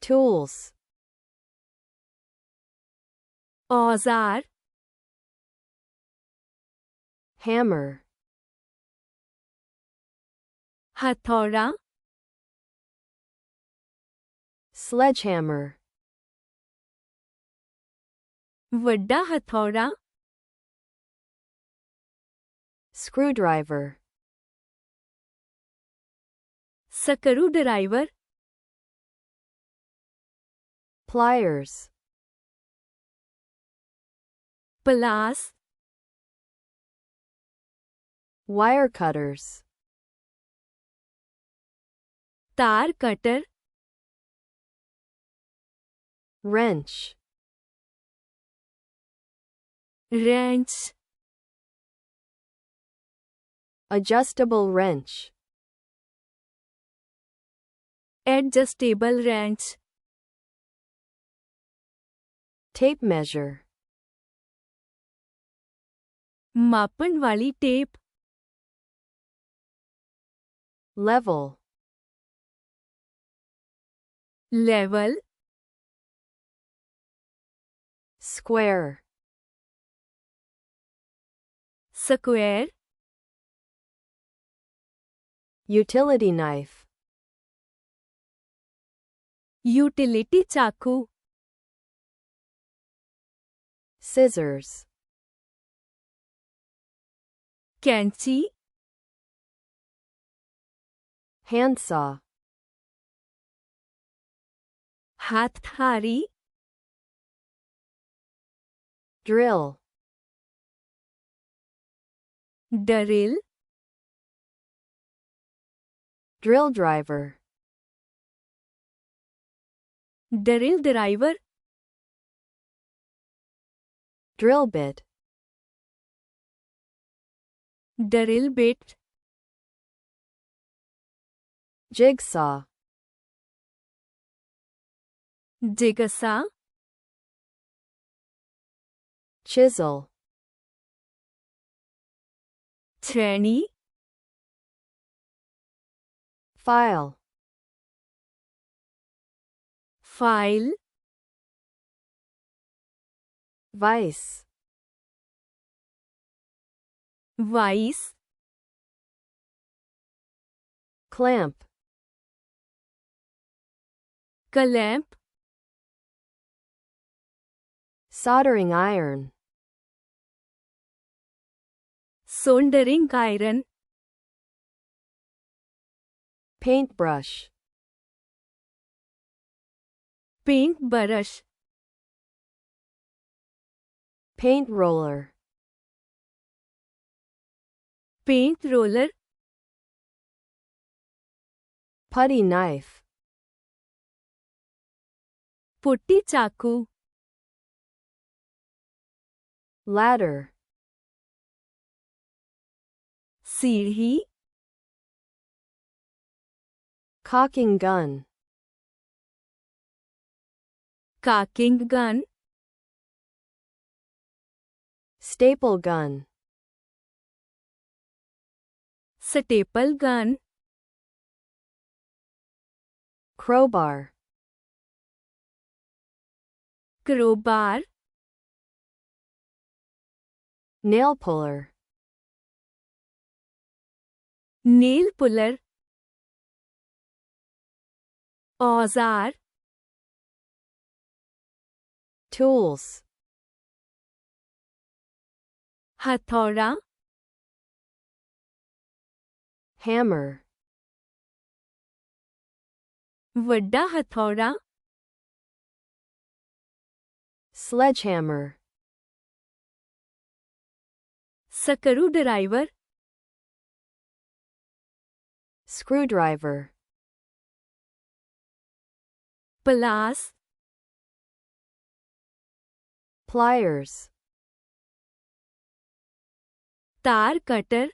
tools, औजार, hammer, हथौड़ा, sledgehammer, वड्डा हथौड़ा, screwdriver, ਸਕਰੂ ਡਰਾਈਵਰ, pliers, ਪਲਾਸ, wire cutters, ਤਾਰ cutter, wrench, wrench, adjustable wrench, adjustable wrench, tape measure, ਮਾਪਣ ਵਾਲੀ tape, level, level, square, square, utility knife, utility ਚਾਕੂ, scissors, ਕੈਂਚੀ, handsaw, ਹੱਥ-ਧਾਰੀ, drill, drill, drill driver, drill driver, drill bit, drill bit, jigsaw, jigsaw, chisel, ਛੈਣੀ, file, file, vise, vice, clamp, clamp, soldering iron, soldering iron, paintbrush, paint brush, paint roller, paint roller, putty knife, putty ਚਾਕੂ, ladder, ਸੀੜ੍ਹੀ, caulking gun, caulking gun, staple gun, staple gun, crowbar, crowbar, nail puller, nail puller, ਔਜ਼ਾਰ, tools, ਹਥੌੜਾ, hammer, ਵੱਡਾ ਹਥੌੜਾ, sledgehammer, screwdriver, screwdriver, ਪਲਾਸ, pliers, ਤਾਰ cutter,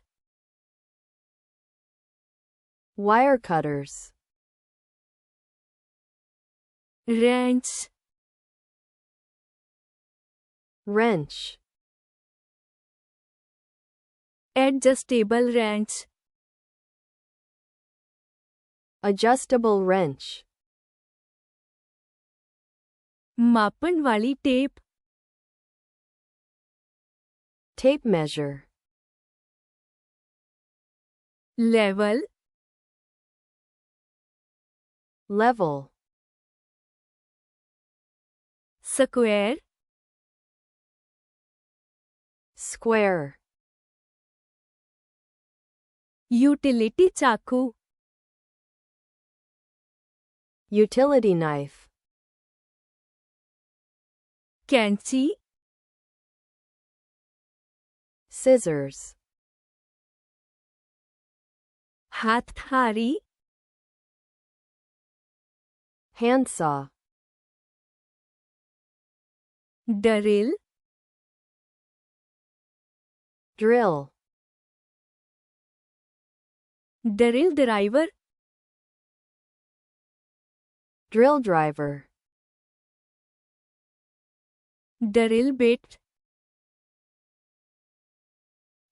wire cutters, wrench, wrench, adjustable wrench, adjustable wrench, ਮਾਪਣ ਵਾਲੀ tape tape measure, level level, square square, utility ਚਾਕੂ utility knife, ਕੈਂਚੀ scissors, ਹੱਥ-ਧਾਰੀ handsaw, drill drill, drill driver drill driver, drill bit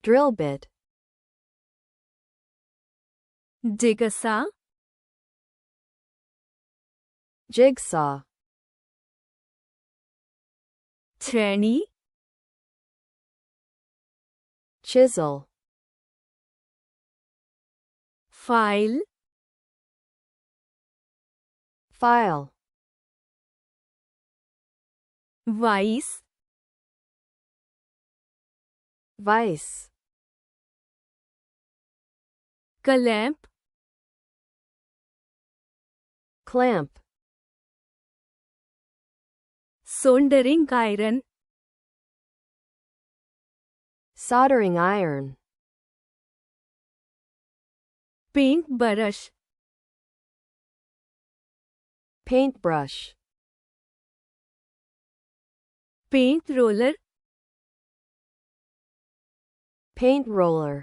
drill bit, jigsaw jigsaw, ਛੈਣੀ chisel, file file, vice vice, clamp clamp, soldering iron soldering iron, paint brush paintbrush, paint roller paint roller,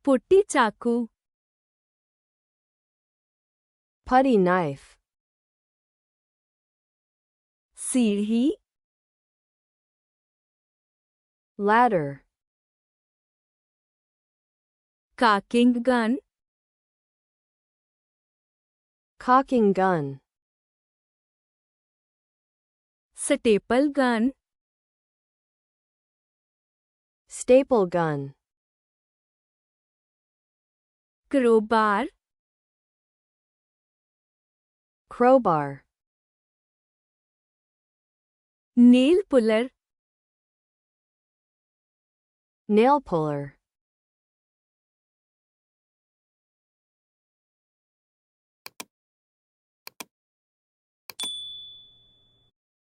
putty ਚਾਕੂ putty knife, ਸੀੜ੍ਹੀ ladder, caulking gun cocking gun, staple gun staple gun, crowbar crowbar, nail puller nail puller,